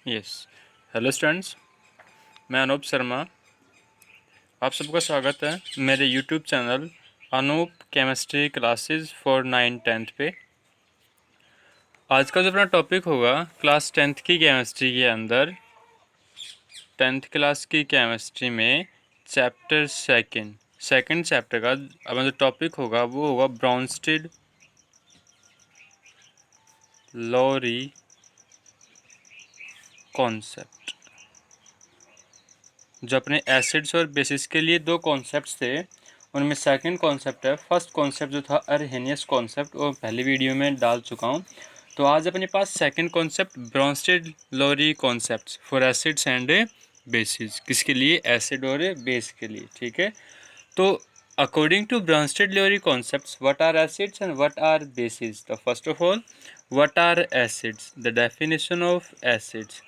Yes. Hello students, मैं अनूप शर्मा। आप सबका स्वागत है मेरे YouTube channel Anoop chemistry classes for 9-10 पे। आज का जो अपना टॉपिक होगा क्लास 10th की केमिस्ट्री के अंदर 10th क्लास की केमिस्ट्री में चैप्टर सेकंड चैप्टर का अपना जो टॉपिक होगा वो होगा ब्राउनस्टीड लॉरी कॉन्सेप्ट। जो अपने एसिड्स और बेसिस के लिए दो कॉन्सेप्ट्स थे, उनमें सेकंड कॉन्सेप्ट है। फर्स्ट कॉन्सेप्ट जो था अर्हेनियस कॉन्सेप्ट, वो पहली वीडियो में डाल चुका हूँ। तो आज अपने पास second concept Bronsted Lowry concepts for acids and bases, किसके लिए? एसिड और बेस के लिए। ठीक है, तो according to Bronsted Lowry concepts, what are acids and what are bases? The first of all, what are acids? The definition of acids,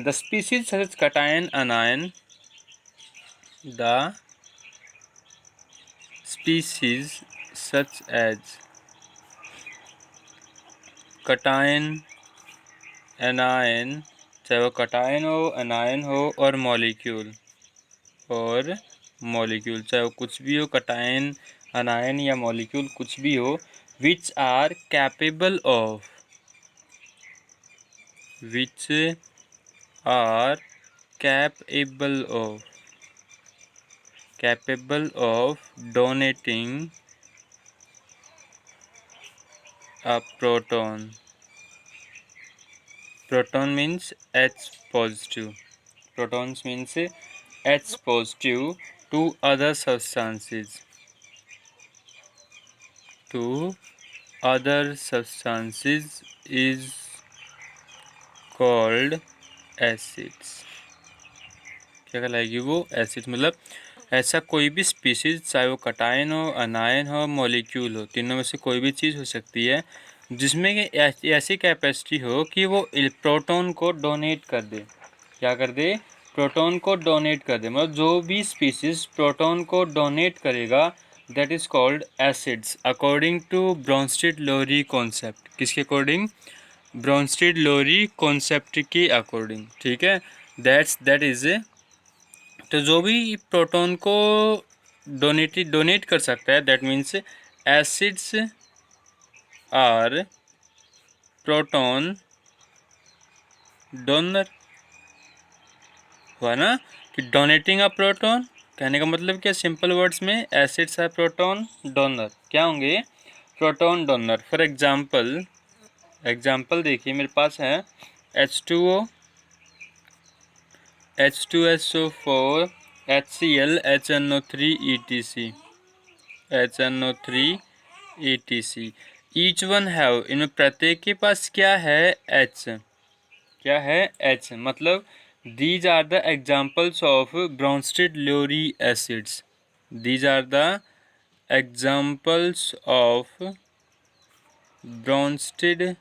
the species such as cation, anion, the species such as cation, anion, चाहे वो cation हो, अनायन हो और molecule चाहे वो कुछ भी हो, कटायन, अनायन या मॉलिक्यूल कुछ भी हो, which are capable of capable of donating a proton. Proton means H positive. Protons means H positive to other substances. Is called acids. क्या कहलाएगी वो? एसिड्स। मतलब ऐसा कोई भी स्पीसीज, चाहे वो कटायन हो, अनायन हो, मॉलिक्यूल हो, तीनों में से कोई भी चीज़ हो सकती है जिसमें कि ऐसी कैपेसिटी हो कि वो प्रोटॉन को डोनेट कर दे। क्या कर दे? प्रोटॉन को डोनेट कर दे। मतलब जो भी स्पीसीज प्रोटॉन को डोनेट करेगा, that is called acids, according to Bronsted Lowry concept. किसके अकॉर्डिंग? ब्राउनस्टीड लॉरी कॉन्सेप्ट के अकॉर्डिंग। ठीक है, दैट इज। तो जो भी प्रोटॉन को डोनेट कर सकता है, that means acids are proton donor. हुआ ना कि डोनेटिंग अ प्रोटॉन, कहने का मतलब क्या? सिंपल वर्ड्स में, एसिड्स आर प्रोटॉन डोनर। क्या होंगे? Proton donor. फॉर एग्जाम्पल देखिए, मेरे पास है H2O, H2SO4, HCl, HNO3, etc. Each one have, इनमें प्रत्येक के पास क्या है? H। क्या है? H। मतलब these are the examples of Bronsted Lowry acids. These are the examples of Bronsted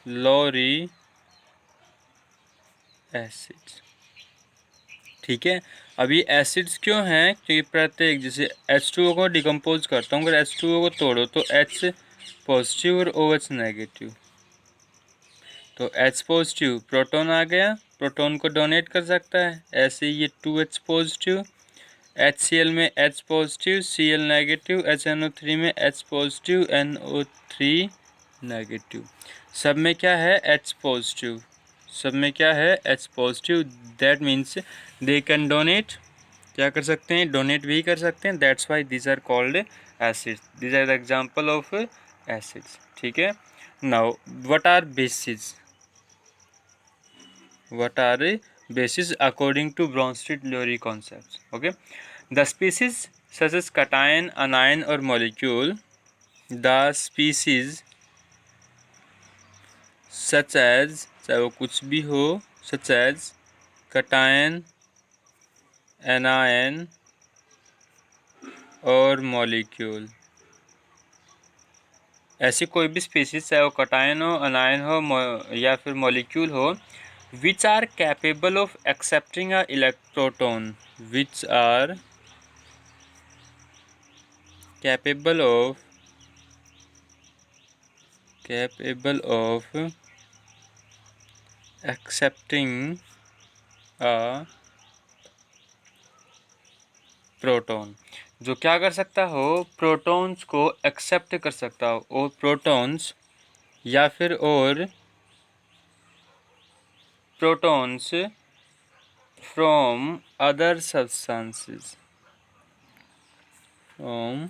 Lowry acids. ठीक है, अब ये एसिड्स क्यों हैं? क्योंकि प्रत्येक, जैसे H2O को डिकम्पोज करता हूँ, अगर H2O को तोड़ो तो H पॉजिटिव और OH नेगेटिव। तो H पॉजिटिव प्रोटॉन आ गया, प्रोटॉन को डोनेट कर सकता है। ऐसे ही ये 2H पॉजिटिव, HCl में H positive, Cl negative, HNO3 में H पॉजिटिव, NO3 नेगेटिव। सब में क्या है? H positive. सब में क्या है? H positive. That means they can donate. क्या कर सकते हैं? डोनेट भी कर सकते हैं। That's why these are called acids. These are the example of acids. ठीक है, now what are bases? What are bases according to Bronsted Lowry concepts? Okay, the species such as cation, anion or molecule, the species such as, चाहे वो कुछ भी हो, such as cation, anion और molecule, ऐसी कोई भी स्पीसीज, चाहे वो कटायन हो, अनायन हो या फिर मॉलिक्यूल हो, which are capable of accepting a electroton, which are capable of accepting a proton, जो क्या कर सकता हो, प्रोटॉन्स को एक्सेप्ट कर सकता हो, और प्रोटॉन्स या फिर और protons from other substances, from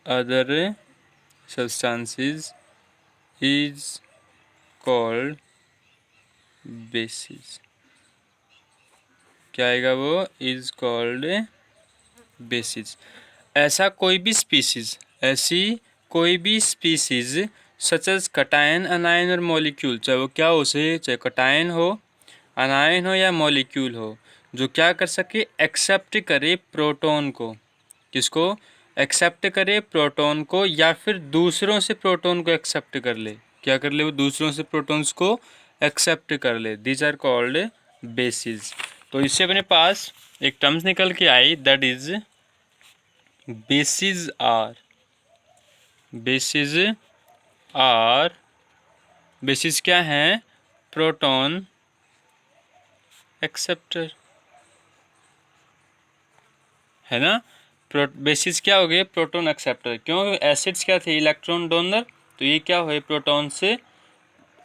other substances is called basis. क्या आएगा वो, इज कॉल्ड बेसिस। ऐसा कोई भी स्पीसीज, ऐसी कोई भी species such as cation, anion और मॉलिक्यूल, चाहे वो क्या हो, उसे चाहे कटायन हो, अनायन हो या मॉलिक्यूल हो, जो क्या कर सके, एक्सेप्ट करे प्रोटॉन को। किसको एक्सेप्ट करे, प्रोटॉन को, या फिर दूसरों से प्रोटॉन को एक्सेप्ट कर ले। क्या कर ले वो, दूसरों से प्रोटॉन्स को एक्सेप्ट कर ले। These are called bases. तो इससे अपने पास एक टर्म्स निकल के आई, that is bases are, bases are, bases क्या है, प्रोटॉन एक्सेप्टर, है ना। बेसिस क्या हो गए, प्रोटॉन एक्सेप्टर। क्यों, एसिड्स क्या थे, इलेक्ट्रॉन डोनर, तो ये क्या हुए, प्रोटॉन से।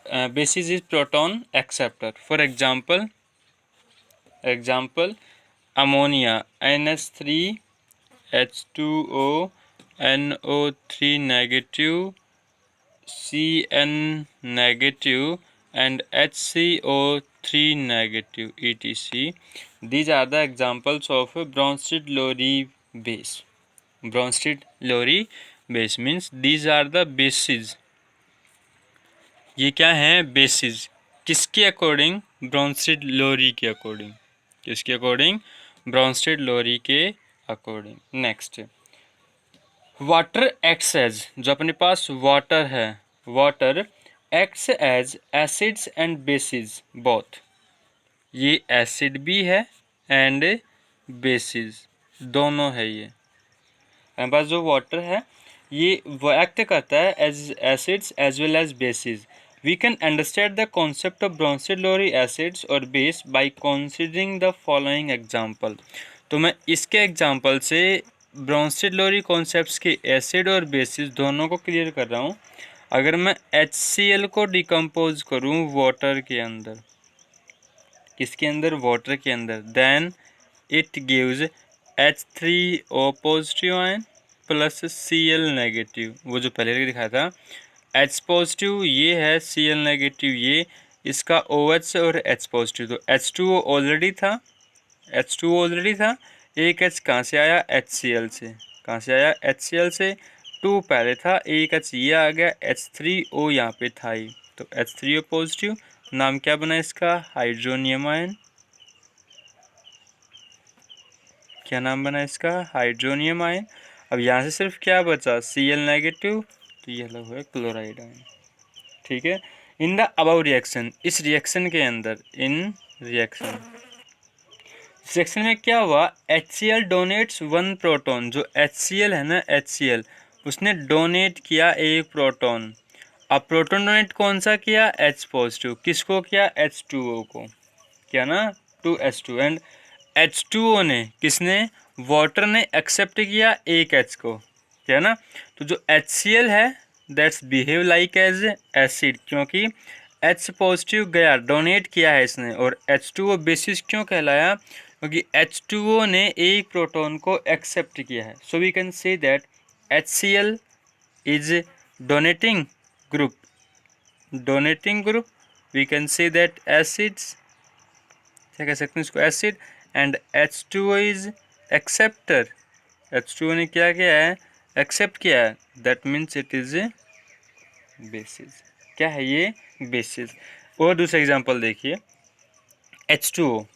Basis is proton acceptor. For example, ammonia NH3H2O NO3 negative, Cn negative and HCO3 negative, etc. These are the examples of Bronsted-Lowry base. Bronsted-Lowry base means these are the bases. ये क्या हैं, basis. किसके according, Bronsted Lowry के according. किसके according, Bronsted Lowry के according. Next, water acts as, जो अपने पास वाटर है, water acts as acids and bases both. ये एसिड भी है एंड बेसिस दोनों है। ये हमारे पास जो वाटर है, ये वो एक्ट करता है as acids as well as bases. We can understand the concept of Bronsted Lowry acids और base by considering the following example. तो मैं इसके एग्जांपल से ब्रॉन्स्टेड-लोरी कॉन्सेप्ट्स के एसिड और बेसिस दोनों को क्लियर कर रहा हूँ। अगर मैं HCl को डिकम्पोज करूँ वाटर के अंदर, किसके अंदर, वाटर के अंदर, then it gives H3O positive ion plus Cl negative. वो जो पहले दिखाया था, H पॉजिटिव ये है, Cl नेगेटिव ये, इसका OH और H पॉजिटिव, तो H2O ऑलरेडी था, H2O ऑलरेडी था। एक H कहाँ से आया, HCl से। कहाँ से आया, HCl से। 2 पहले था, एक H ये आ गया, H3O यहाँ पे था ही, तो H3O पॉजिटिव। नाम क्या बना इसका, हाइड्रोनियम आयन। क्या नाम बना इसका, हाइड्रोनियम आयन। अब यहाँ से सिर्फ क्या बचा, Cl नेगेटिव, तो ये अलग हुआ क्लोराइड आयन। ठीक है। इन द अबव रिएक्शन, इस रिएक्शन के अंदर, इन रिएक्शन, रिएक्शन में क्या हुआ, HCl डोनेट्स 1 प्रोटॉन। जो HCl है ना, HCl उसने डोनेट किया एक प्रोटॉन। अब प्रोटॉन डोनेट कौन सा किया, H पॉजिटिव। किसको किया, H2O को किया ना, 2H2। एंड H2O ने, किसने, वाटर ने एक्सेप्ट किया एक H को, क्या ना। तो जो HCl है, that's behave like as acid, क्योंकि H पॉजिटिव गया, डोनेट किया है इसने। और H2O बेसिस क्यों कहलाया, क्योंकि H2O ने एक प्रोटॉन को एक्सेप्ट किया है। So we can say that HCl is donating group, donating group. We can say that acids, क्या कह सकते हैं इसको, acid. And H2O is acceptor, H2O ने क्या किया है, एक्सेप्ट किया है, that means it is basis. क्या है ये, बेसिस। और दूसरा एग्जांपल देखिए, H2O,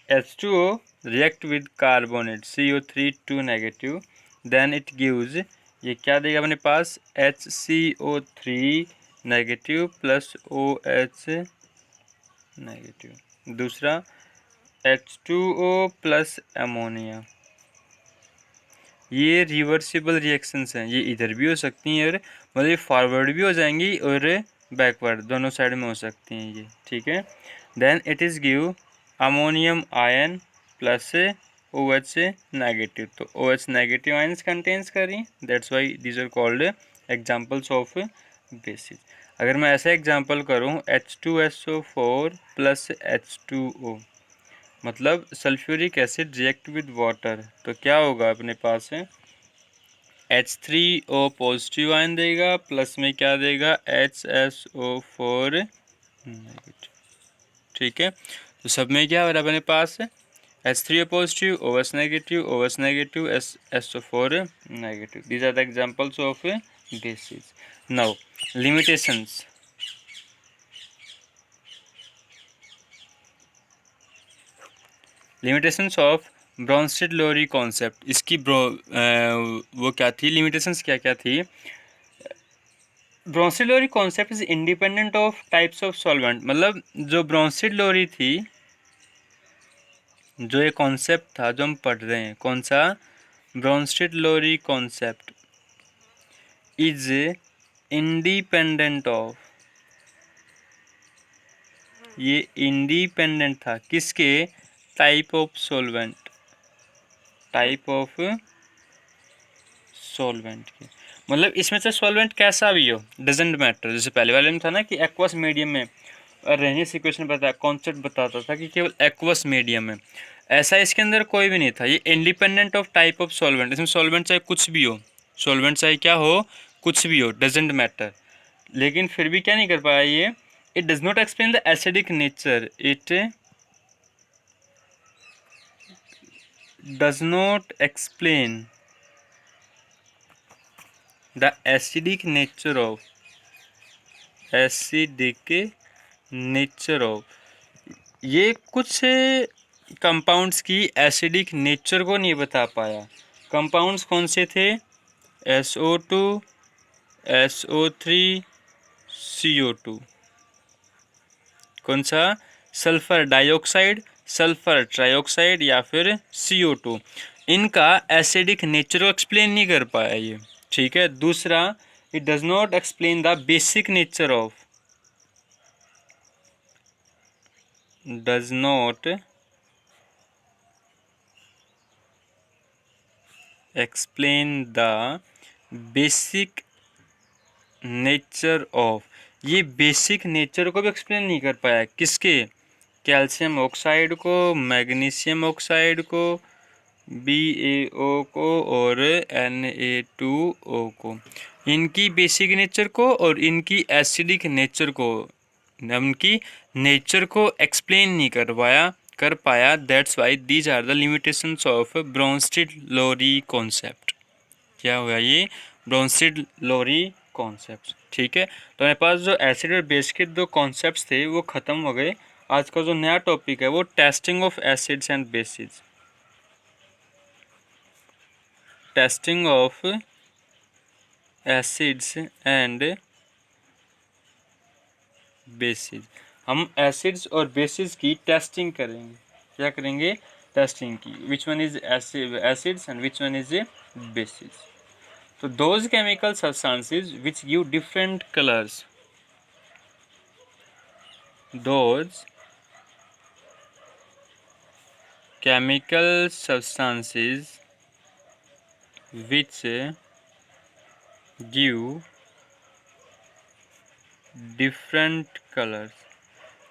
H2O react with carbonate CO3 2 negative, then it gives, ये क्या देगा अपने पास, HCO3 negative plus OH negative. दूसरा H2O प्लस अमोनिया। ये रिवर्सिबल रिएक्शंस हैं, ये इधर भी हो सकती हैं और मतलब फॉरवर्ड भी हो जाएंगी और बैकवर्ड, दोनों साइड में हो सकती हैं ये, ठीक है। Then it is give ammonium ion plus OH negative, तो OH नेगेटिव आयंस कंटेन्स कर रही हैं, that's why these are called examples of bases. अगर मैं ऐसा एग्जाम्पल करूँ H2SO4 प्लस H2O, मतलब sulphuric acid react with water, तो क्या होगा अपने पास है H3O पॉजिटिव आयन देगा, प्लस में क्या देगा HSO4 नेगेटिव, ठीक है। तो सब में क्या हो रहा है अपने पास H3O positive, OH negative, OH negative, SO4 negative. These are the examples of bases. Now limitations. Limitations of Bronsted Lowry concept, इसकी वो क्या थी, लिमिटेशंस क्या क्या थी। Bronsted Lowry concept is independent of types of solvent, मतलब जो ब्रोंस्टेड-लोरी थी, जो ये कॉन्सेप्ट था जो हम पढ़ रहे हैं, कौन सा, ब्रोंस्टेड-लोरी कॉन्सेप्ट इज इंडिपेंडेंट ऑफ, ये इंडिपेंडेंट था किसके, type of solvent, type of solvent के, मतलब इसमें से सॉल्वेंट कैसा भी हो डजेंट मैटर। जैसे पहले वाले में था ना कि एक्वस मीडियम में रेनियस इक्वेशन बताया, कॉन्सेप्ट बताता था कि केवल एक्वस मीडियम में, ऐसा इसके अंदर कोई भी नहीं था। ये independent of type of solvent, इसमें सॉल्वेंट चाहे कुछ भी हो, सॉल्वेंट चाहे क्या हो, कुछ भी हो, डजेंट मैटर। लेकिन फिर भी क्या नहीं कर पाया ये, it does not explain the acidic nature, it does not explain the acidic nature of, acidic nature of, ये कुछ कंपाउंड्स की एसिडिक नेचर को नहीं बता पाया। कंपाउंड्स कौन से थे, SO2, SO3, CO2, कौन सा, सल्फर डाइऑक्साइड, सल्फर ट्राइऑक्साइड या फिर CO2, इनका एसिडिक नेचर को एक्सप्लेन नहीं कर पाया ये, ठीक है। दूसरा, it does not explain the basic nature of, does not explain the basic nature of, ये बेसिक नेचर को भी एक्सप्लेन नहीं कर पाया, किसके, कैल्शियम ऑक्साइड को, मैग्नीशियम ऑक्साइड को, BaO को और Na2O को, इनकी बेसिक नेचर को और इनकी एसिडिक नेचर को, उनकी नेचर को एक्सप्लेन नहीं कर पाया। That's why these are the limitations of Bronsted Lowry concept. क्या हुआ ये, ब्रोंस्टेड-लोरी कॉन्सेप्ट, ठीक है। तो मेरे पास जो एसिड और बेस के दो कॉन्सेप्ट्स थे वो ख़त्म हो गए। आज का जो नया टॉपिक है वो testing of acids and basis, testing of acids and basis. हम एसिड्स और बेसिस की टेस्टिंग करेंगे, क्या करेंगे, टेस्टिंग की, which one is acids and which one is basis. So those chemical substances which give different colors, those chemical substances which give different colors,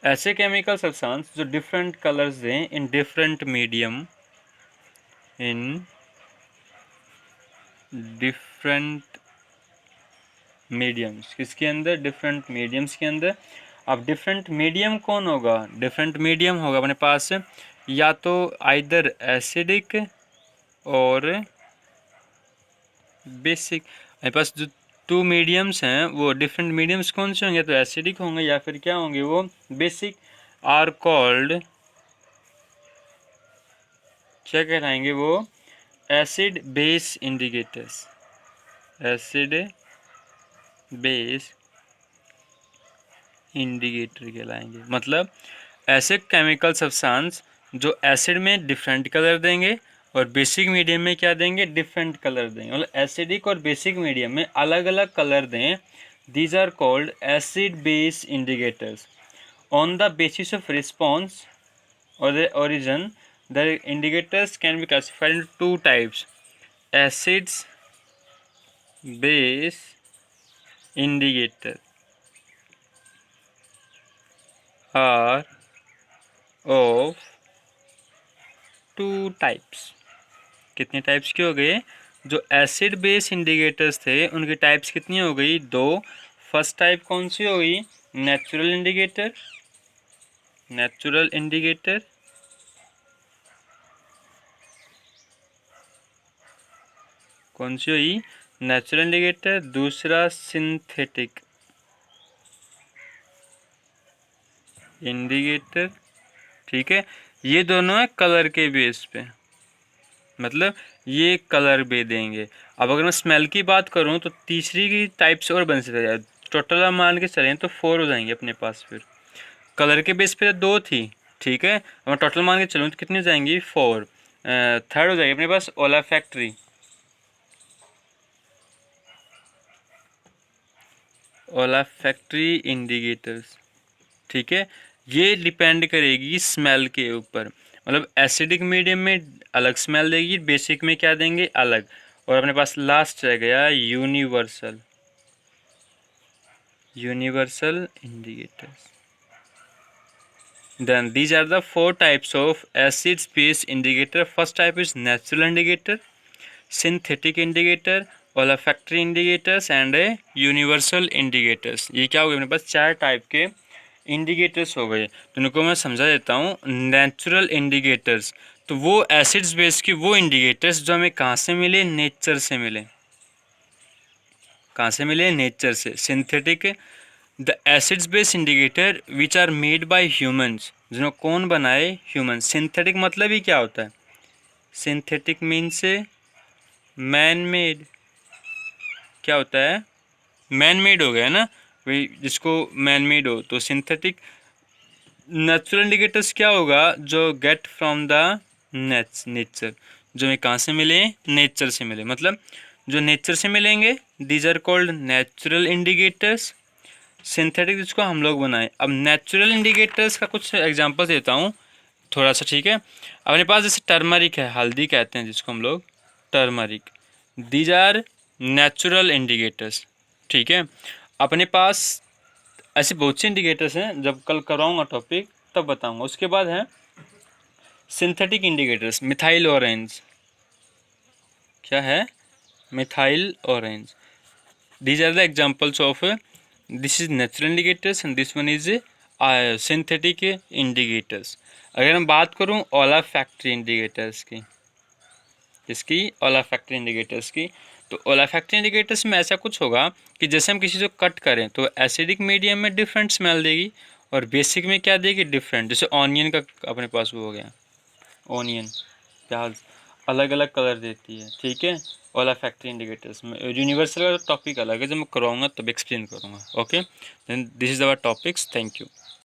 ऐसे chemical substance जो different colors दें in different medium, in different mediums, किसके अंदर, different mediums के अंदर। अब different medium कौन होगा, डिफरेंट मीडियम होगा अपने पास या तो आइदर एसिडिक और बेसिक। अपने पास जो टू मीडियम्स हैं वो डिफरेंट मीडियम्स कौन से होंगे, तो एसिडिक होंगे या फिर क्या होंगे, वो बेसिक, आर कॉल्ड, क्या कहलाएंगे वो, acid base indicators, acid base indicator कहलाएंगे। मतलब ऐसे केमिकल सब्सटेंस जो एसिड में डिफरेंट कलर देंगे और बेसिक मीडियम में क्या देंगे, डिफरेंट कलर देंगे। मतलब एसिडिक और बेसिक मीडियम में अलग अलग कलर दें These are called acid-base indicators. On the basis of response or the origin, the indicators can be classified into two types: acids base indicator are of two types. कितने types के हो गए? जो acid base indicators थे उनकी types कितनी हो गई? दो. फर्स्ट टाइप कौन सी हो गई? Natural indicator. नेचुरल इंडिकेटर कौन सी हुई? Natural indicator. दूसरा सिंथेटिक इंडिकेटर. ठीक है, ये दोनों है कलर के बेस पे, मतलब ये कलर भी देंगे. अब अगर मैं स्मेल की बात करूं तो तीसरी की टाइप से और बन सकता है. टोटल हम मान के चलें तो 4 हो जाएंगे अपने पास. फिर कलर के बेस पे 2 थी, ठीक है. अब मैं टोटल मान के चलूँ तो कितनी हो जाएंगी? 4. थर्ड हो जाएगी अपने पास ओलाफैक्ट्री. ओलाफैक्ट्री इंडिकेटर्स, ठीक है. ये डिपेंड करेगी स्मेल के ऊपर, मतलब एसिडिक मीडियम में अलग स्मेल देगी, बेसिक में क्या देंगे? अलग. और अपने पास लास्ट रह गया universal. Universal indicators. Then these are the 4 types of acid base indicator. First type is natural indicator, synthetic indicator, olfactory indicators and a universal indicators. ये क्या हो गया? अपने पास 4 टाइप के इंडिकेटर्स हो गए. तो इनको मैं समझा देता हूँ. नेचुरल इंडिकेटर्स, तो वो एसिड्स बेस की वो इंडिकेटर्स जो हमें कहाँ से मिले? नेचर से मिले. कहाँ से मिले? नेचर से. Synthetic, the acids base indicator which are made by humans, जिन्हों कौन बनाए? ह्यूमन. सिंथेटिक मतलब ही क्या होता है? Synthetic means man made. क्या होता है? मैन मेड हो गया ना, वही जिसको मैन मेड हो. तो सिंथेटिक. नेचुरल इंडिकेटर्स क्या होगा? जो गेट फ्रॉम द नेचर, जो हमें कहाँ से मिले? नेचर से मिले. मतलब जो नेचर से मिलेंगे, these are called natural indicators. Synthetic जिसको हम लोग बनाए. अब नेचुरल इंडिकेटर्स का कुछ एग्जांपल देता हूँ थोड़ा सा, ठीक है. अपने पास जैसे टर्मरिक है, हल्दी कहते हैं जिसको हम लोग, turmeric. These are natural indicators, ठीक है. अपने पास ऐसे बहुत से इंडिकेटर्स हैं, जब कल कराऊंगा टॉपिक तब बताऊंगा. उसके बाद है सिंथेटिक इंडिकेटर्स. Methyl orange. क्या है? Methyl orange. These are the examples of this is natural indicators and this one is synthetic indicators. अगर मैं बात करूँ ओला फैक्ट्री इंडिकेटर्स की, इसकी ओला फैक्ट्री इंडिकेटर्स की, तो ओला फैक्ट्री इंडिकेटर्स में ऐसा कुछ होगा कि जैसे हम किसी को कट करें तो एसिडिक मीडियम में डिफरेंट स्मेल देगी और बेसिक में क्या देगी? डिफरेंट. जैसे ऑनियन का अपने पास वो हो गया, ऑनियन प्याज अलग अलग कलर देती है, ठीक है. ओला फैक्ट्री इंडिकेटर्स में यूनिवर्सल का टॉपिक अलग है, जब मैं कराऊंगा तब एक्सप्लेन करूंगा. Okay, then this is our topics. Thank you.